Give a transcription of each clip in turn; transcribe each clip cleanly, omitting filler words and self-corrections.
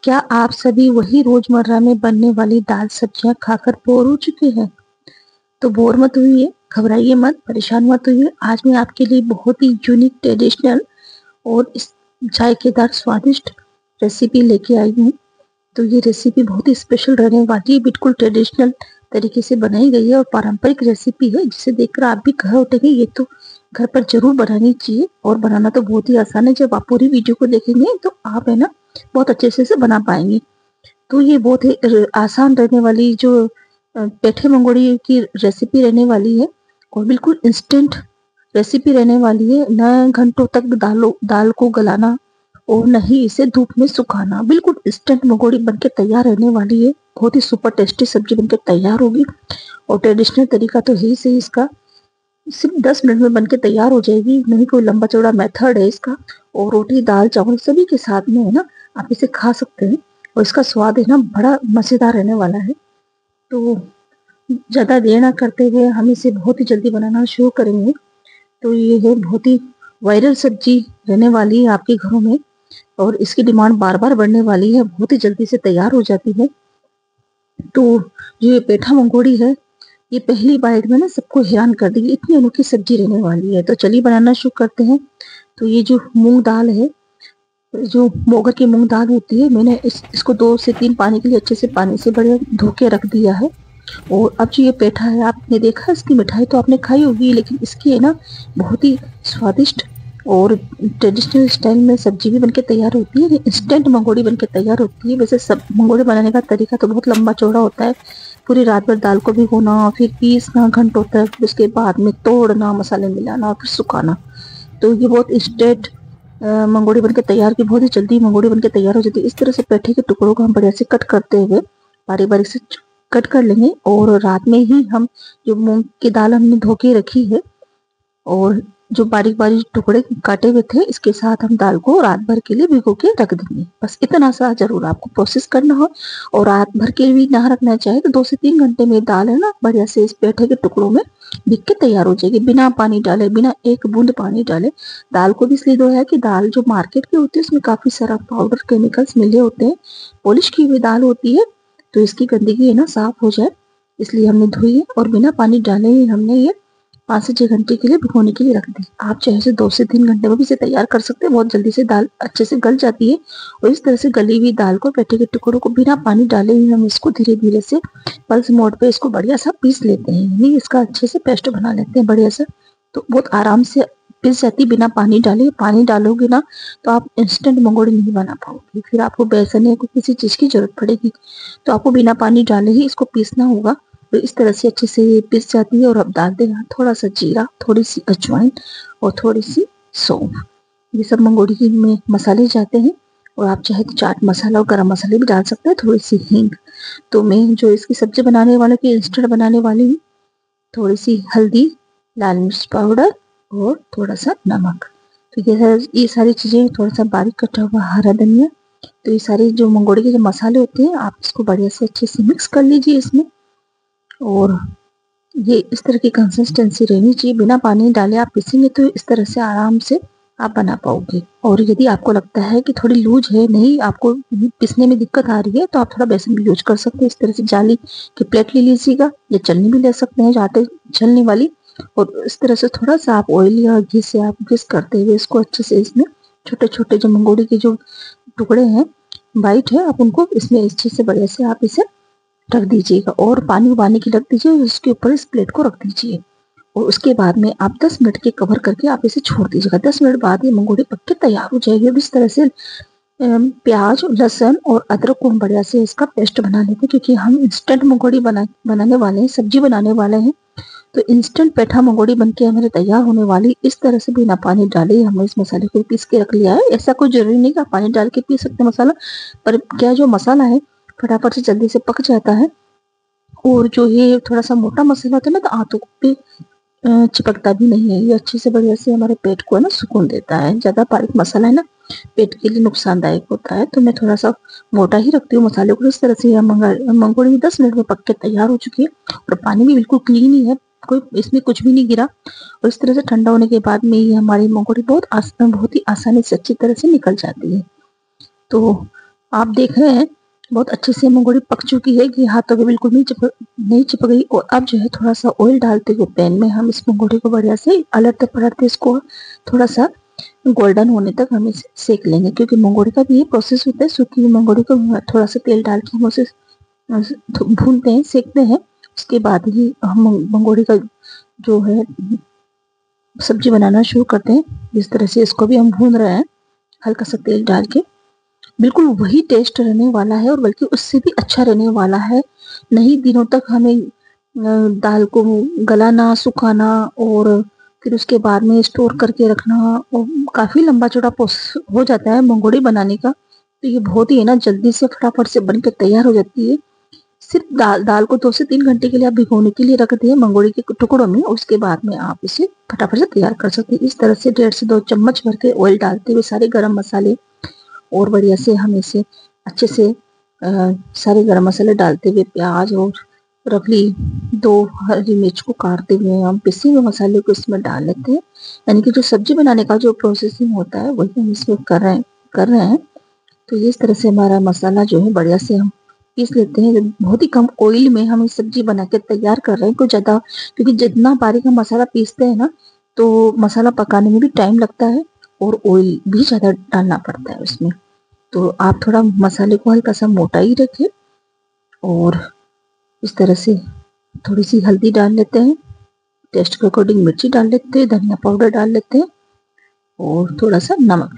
क्या आप सभी वही रोजमर्रा में बनने वाली दाल सब्जियां खाकर बोर हो चुके हैं? तो बोर मत होइए, घबराइए मत, परेशान मत होइए। आज मैं आपके लिए बहुत ही यूनिक, ट्रेडिशनल और जायकेदार, स्वादिष्ट रेसिपी लेके आई हूँ। तो ये रेसिपी बहुत ही स्पेशल रहने वाली है, बिल्कुल ट्रेडिशनल तरीके से बनाई गई है और पारंपरिक रेसिपी है, जिसे देखकर आप भी कह उठेंगे ये तो घर पर जरूर बनानी चाहिए। और बनाना तो बहुत ही आसान है, जब आप पूरी वीडियो को देखेंगे तो आप है ना बहुत अच्छे से इसे बना पाएंगे। तो ये बहुत ही आसान रहने वाली जो पेठे मंगोड़ी की रेसिपी रहने वाली है और बिल्कुल इंस्टेंट रेसिपी रहने वाली है। न घंटों तक दाल को गलाना और न ही इसे धूप में सुखाना, बिल्कुल इंस्टेंट मंगोड़ी बनके तैयार रहने वाली है। बहुत ही सुपर टेस्टी सब्जी बनके तैयार होगी और ट्रेडिशनल तरीका तो है ही सही इसका। सिर्फ 10 मिनट में बनके तैयार हो जाएगी, नहीं कोई लंबा चौड़ा मेथड है इसका। और रोटी दाल चावल सभी के साथ में है ना आप इसे खा सकते हैं और इसका स्वाद है ना बड़ा मजेदार रहने वाला है। तो ज्यादा देर ना करते हुए हम इसे बहुत ही जल्दी बनाना शुरू करेंगे। तो ये है बहुत ही वायरल सब्जी रहने वाली है आपके घरों में और इसकी डिमांड बार बार बढ़ने वाली है, बहुत ही जल्दी से तैयार हो जाती है। तो जो ये पेठा मंगोड़ी है, ये पहली बाइट में ना सबको हैरान कर देगी, इतनी अनोखी सब्जी रहने वाली है। तो चलिए बनाना शुरू करते हैं। तो ये जो मूंग दाल है, जो मोगर की मूंग दाल होती है, मैंने इसको 2 से 3 पानी के लिए अच्छे से पानी से बढ़िया धो के रख दिया है। और अब जो ये पेठा है, आपने देखा इसकी मिठाई तो आपने खाई होगी, लेकिन इसकी है ना बहुत ही स्वादिष्ट और ट्रेडिशनल स्टाइल में सब्जी भी बनके तैयार होती है। इंस्टेंट मंगोड़ी बनके तैयार होती है। वैसे सब मंगोड़ी बनाने का तरीका तो बहुत लंबा चौड़ा होता है। पूरी रात भर दाल को भिगोना, फिर पीसना घंटों तक, फिर उसके बाद में तोड़ना, मसाले मिलाना और फिर सुखाना। तो ये बहुत इंस्टेंट मंगोड़ी बनके तैयार की बहुत ही जल्दी मंगोड़ी बनके तैयार हो जाती है। इस तरह से पेठे के टुकड़ों को हम बढ़िया से कट करते हुए बारीक बारीक से कट कर लेंगे। और रात में ही हम जो मूंग की दाल हमने धो के रखी है और जो बारीक बारीक टुकड़े काटे हुए थे, इसके साथ हम दाल को रात भर के लिए भिगो के रख देंगे। बस इतना सा जरूर आपको प्रोसेस करना हो। और रात भर के लिए भी ना रखना चाहे तो 2 से 3 घंटे में दाल है ना बढ़िया से इस पेठे के टुकड़ों में भिग के तैयार हो जाएगी, बिना पानी डाले, बिना एक बूंद पानी डाले। दाल को भी इसलिए धोया है कि दाल जो मार्केट की होती है उसमें काफी सारा पाउडर केमिकल्स मिले होते हैं, पॉलिश की हुई दाल होती है, तो इसकी गंदगी है ना साफ हो जाए इसलिए हमने धोई है। और बिना पानी डाले ही हमने ये 5 से 6 घंटे के लिए भिगोने के लिए रख दी। आप चाहे से 2 से 3 घंटे में भी इसे तैयार कर सकते हैं, बहुत जल्दी से दाल अच्छे से गल जाती है। और इस तरह से गली हुई दाल को पेठे के टुकड़ों को बिना पानी डाले ही हम इसको धीरे धीरे से पल्स मोड पे इसको बढ़िया सा पीस लेते हैं, यानी इसका अच्छे से पेस्ट बना लेते हैं बढ़िया सा। तो बहुत आराम से पिस जाती बिना पानी डाले। पानी डालोगे ना तो आप इंस्टेंट मंगोड़ी नहीं बना पाओगे, फिर आपको बेसन या किसी चीज की जरूरत पड़ेगी। तो आपको बिना पानी डाले ही इसको पीसना होगा। तो इस तरह से अच्छे से ये पिस जाती है। और अब डालते हैं थोड़ा सा जीरा, थोड़ी सी अजवाइन और थोड़ी सी सौंफ। ये सब मंगोड़ी की में मसाले जाते हैं। और आप चाहे तो चाट मसाला और गरम मसाले भी डाल सकते हैं, थोड़ी सी हींग। तो मैं जो इसकी सब्जी बनाने वाले की इंस्टेंट बनाने वाली हूँ, थोड़ी सी हल्दी, लाल मिर्च पाउडर और थोड़ा सा नमक। तो ये सारी चीजें, थोड़ा सा बारीक कटा हुआ हरा धनिया। तो ये सारे जो मंगोड़ी के जो मसाले होते हैं, आप इसको बढ़िया से अच्छे से मिक्स कर लीजिए इसमें। और ये इस तरह की कंसिस्टेंसी रहनी चाहिए, बिना पानी डाले आप पीसेंगे तो इस तरह से आराम से आप बना पाओगे। और यदि आपको लगता है कि थोड़ी लूज है, नहीं आपको पीसने में दिक्कत आ रही है, तो आप थोड़ा बेसन भी यूज कर सकते हैं। इस तरह से जाली की प्लेट ले लीजिएगा या चलनी भी ले सकते हैं, आटे छलने वाली। और इस तरह से थोड़ा सा आप ऑयल या घी से आप ग्रीस करते हुए इसको अच्छे से इसमें छोटे छोटे जो मंगोड़ी के जो टुकड़े हैं, बाइट है, आप उनको इसमें अच्छे से बढ़िया से आप इसे रख दीजिएगा। और पानी उबालने के लिए रख दीजिए, उसके ऊपर इस प्लेट को रख दीजिए। और उसके बाद में आप 10 मिनट के कवर करके आप इसे छोड़ दीजिएगा। 10 मिनट बाद ये मंगोड़ी पक के तैयार हो जाएगी। अब इस तरह से प्याज, लहसुन और अदरक को हम बढ़िया से इसका पेस्ट बना लेते हैं, क्योंकि हम इंस्टेंट मंगोड़ी बनाने वाले हैं, सब्जी बनाने वाले हैं। तो इंस्टेंट पेठा मंगोड़ी बनके हमारे तैयार होने वाली। इस तरह से बिना पानी डाले हमने इस मसाले को पीस के रख लिया है। ऐसा कोई जरूरी नहीं कि आप पानी डाल के पीस सकते हैं मसाला, पर क्या जो मसाला है फटाफट से जल्दी से पक जाता है। और जो ये थोड़ा सा मोटा मसाला होता है ना, तो आंतों पे चिपकता भी नहीं है। ये अच्छे से बढ़िया से हमारे पेट को है ना सुकून देता है। ज्यादा बारीक मसाला है ना पेट के लिए नुकसानदायक होता है, तो मैं थोड़ा सा मोटा ही रखती हूँ मसाले को। इस तरह से मंगोड़ी 10 मिनट में पक के तैयार हो चुकी है और पानी भी बिल्कुल क्लीन ही है, कोई इसमें कुछ भी नहीं गिरा। और इस तरह से ठंडा होने के बाद में ये हमारी मंगोड़ी बहुत ही आसानी से अच्छी तरह से निकल जाती है। तो आप देख रहे हैं बहुत अच्छे से मंगोड़ी पक चुकी है कि हाथों पे बिल्कुल नहीं चिपक गई। और अब जो है थोड़ा सा ऑयल डालते हुए पैन में हम इस मंगोड़ी को बढ़िया से अलटते पलटते इसको थोड़ा सा गोल्डन होने तक हम इसे सेक लेंगे, क्योंकि मंगोड़ी का भी ये प्रोसेस होता है। सूखी हुई मंगोड़ी को थोड़ा सा तेल डाल के हम उसे भूनते हैं, सेकते हैं। उसके बाद ही हम मंगोड़ी का जो है सब्जी बनाना शुरू करते हैं। इस तरह से इसको भी हम भून रहे हैं हल्का सा तेल डाल के। बिल्कुल वही टेस्ट रहने वाला है और बल्कि उससे भी अच्छा रहने वाला है। नहीं दिनों तक हमें दाल को गलाना, सुखाना और फिर उसके बाद में स्टोर करके रखना, और काफ़ी लंबा चौड़ा प्रोसेस हो जाता है मंगोड़ी बनाने का। तो ये बहुत ही है ना जल्दी से फटाफट से बन के तैयार हो जाती है। सिर्फ दाल को 2 से 3 घंटे के लिए आप भिगोने के लिए रख दिए मंगोड़ी के टुकड़ों में, उसके बाद में आप इसे फटाफट से तैयार कर सकते हैं। इस तरह से 1.5 से 2 चम्मच भर के ऑयल डालते हुए सारे गरम मसाले और बढ़िया से हम इसे अच्छे से सारे गरम मसाले डालते हुए प्याज और रफली 2 हरी मिर्च को काटते हुए हम पिसे हुए मसाले को इसमें डाल लेते हैं। यानी कि जो सब्जी बनाने का जो प्रोसेसिंग होता है वही हम इसमें कर रहे हैं। तो इस तरह से हमारा मसाला जो है बढ़िया से हम पीस लेते हैं। बहुत ही कम ऑयल में हम सब्जी बना के तैयार कर रहे हैं, कुछ ज़्यादा, क्योंकि जितना बारीक हम मसाला पीसते हैं ना तो मसाला पकाने में भी टाइम लगता है और ऑयल भी ज़्यादा डालना पड़ता है उसमें। तो आप थोड़ा मसाले को हल्का सा मोटा ही रखें और इस तरह से थोड़ी सी हल्दी डाल लेते हैं, टेस्ट के अकॉर्डिंग मिर्ची डाल लेते हैं, धनिया पाउडर डाल लेते हैं और थोड़ा सा नमक।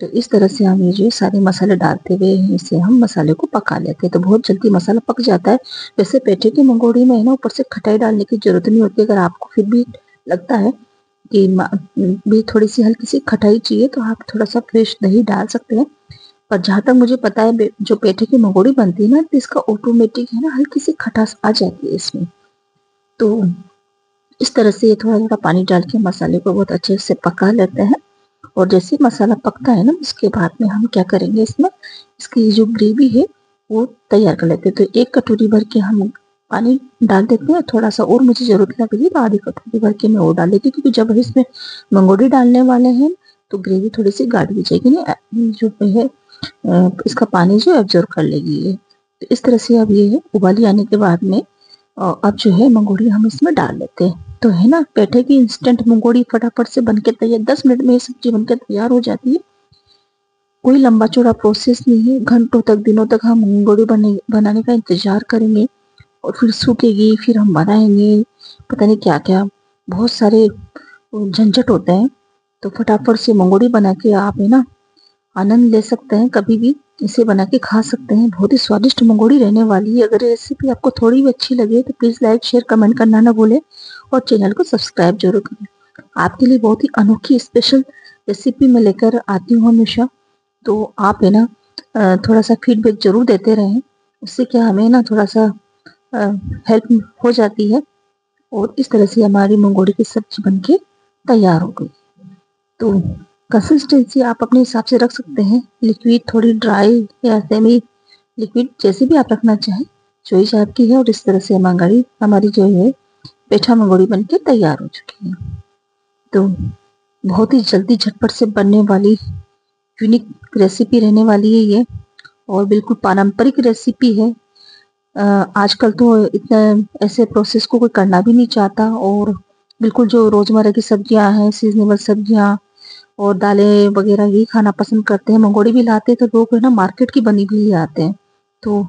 तो इस तरह से हम ये जो सारे मसाले डालते हुए इसे हम मसाले को पका लेते हैं। तो बहुत जल्दी मसाला पक जाता है। वैसे पेठे की मंगोड़ी में है ना ऊपर से खटाई डालने की जरूरत नहीं होती। अगर आपको फिर भी लगता है कि भी थोड़ी सी हल्की सी खटाई चाहिए तो आप थोड़ा सा फ्रेश दही डाल सकते हैं। पर जहाँ तक मुझे पता है जो पेठे की मंगोड़ी बनती है ना तो इसका ऑटोमेटिक है ना हल्की सी खटास आ जाती है इसमें। तो इस तरह से थोड़ा थोड़ा पानी डाल के मसाले को बहुत अच्छे से पका लेते हैं। और जैसे मसाला पकता है ना उसके बाद में हम क्या करेंगे, इसमें इसकी जो ग्रेवी है वो तैयार कर लेते हैं। तो 1 कटोरी भर के हम पानी डाल देते हैं। थोड़ा सा और मुझे जरूरत लगी तो आधी कटोरी भर के मैं और डाल देती हूँ, क्योंकि जब इसमें मंगोड़ी डालने वाले हैं तो ग्रेवी थोड़ी सी गाढ़ी हो जाएगी नहीं जो है इसका पानी जो एब्जॉर्ब कर लेगी ये। तो इस तरह से अब ये उबाली आने के बाद में अब जो है मंगोड़ी हम इसमें डाल लेते हैं। तो है ना पेठे की इंस्टेंट मंगोड़ी फटाफट से बनके तैयार, 10 मिनट में ये सब्जी बनके तैयार हो जाती है। कोई लंबा चौड़ा प्रोसेस नहीं है। घंटों तक दिनों तक हम मंगोड़ी बनाने का इंतजार करेंगे और फिर सूखेगी, फिर हम बनाएंगे, पता नहीं क्या क्या बहुत सारे झंझट होते हैं। तो फटाफट से मंगोड़ी बना के आप है ना आनंद ले सकते हैं, कभी भी इसे बना के खा सकते हैं। बहुत ही स्वादिष्ट मंगोड़ी रहने वाली है। अगर रेसिपी आपको थोड़ी भी अच्छी लगे तो प्लीज़ लाइक शेयर कमेंट करना ना भूलें और चैनल को सब्सक्राइब जरूर करें। आपके लिए बहुत ही अनोखी स्पेशल रेसिपी मैं लेकर आती हूँ हमेशा। तो आप है ना थोड़ा सा फीडबैक जरूर देते रहें। उससे क्या हमें ना थोड़ा सा हेल्प हो जाती है। और इस तरह से हमारी मंगोड़ी की सब्जी बनके तैयार हो गई। तो कंसिस्टेंसी आप अपने हिसाब से रख सकते हैं, लिक्विड थोड़ी ड्राई या सेमी लिक्विड जैसे भी आप रखना चाहें, चॉइस आपकी है। और इस तरह से हमारी जो है पेठा मंगोड़ी बनके तैयार हो चुकी है। तो बहुत ही जल्दी झटपट से बनने वाली यूनिक रेसिपी रहने वाली है ये, और बिल्कुल पारंपरिक रेसिपी है। आजकल तो इतना ऐसे प्रोसेस को कोई करना भी नहीं चाहता। और बिल्कुल जो रोजमर्रा की सब्जियां हैं, सीजनेबल सब्जियां और दालें वगैरह यही खाना पसंद करते हैं। मंगोड़ी भी लाते हैं तो लोग है ना मार्केट की बनी हुई आते हैं। तो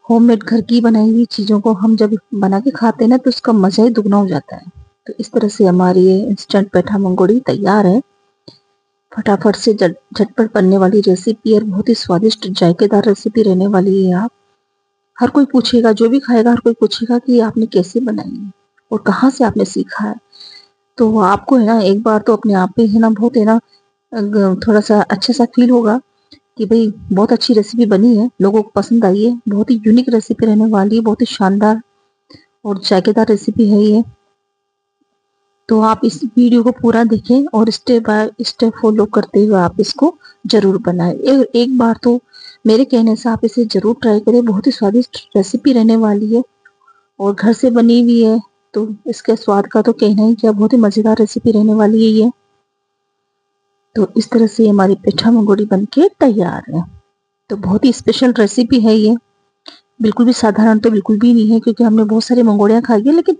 होममेड घर की बनाई हुई चीज़ों को हम जब बना के खाते हैं ना तो उसका मज़ा ही दुगना हो जाता है। तो इस तरह से हमारी ये इंस्टेंट पेठा मंगोड़ी तैयार है। फटाफट से झटपट बनने वाली रेसिपी और बहुत ही स्वादिष्ट जायकेदार रेसिपी रहने वाली है। आप हर कोई पूछेगा, जो भी खाएगा हर कोई पूछेगा कि आपने कैसे बनाई है और कहाँ से आपने सीखा है। तो आपको है ना एक बार तो अपने आप पे है ना बहुत है ना थोड़ा सा अच्छा सा फील होगा कि भाई बहुत अच्छी रेसिपी बनी है, लोगों को पसंद आई है। बहुत ही यूनिक रेसिपी रहने वाली है, बहुत ही शानदार और जायकेदार रेसिपी है ये। तो आप इस वीडियो को पूरा देखें और स्टेप बाय स्टेप फॉलो करते हुए आप इसको जरूर बनाएं। एक बार तो मेरे कहने से आप इसे जरूर ट्राई करें। बहुत ही स्वादिष्ट रेसिपी रहने वाली है और घर से बनी हुई है, तो इसके स्वाद का तो कहना ही क्या, बहुत ही मज़ेदार रेसिपी रहने वाली है ये। तो इस तरह से हमारी पेठा मंगोड़ी बनके तैयार है। तो बहुत ही स्पेशल रेसिपी है ये। बिल्कुल भी साधारण तो बिल्कुल भी नहीं है, क्योंकि हमने बहुत सारी मंगोड़ियाँ खाई है, लेकिन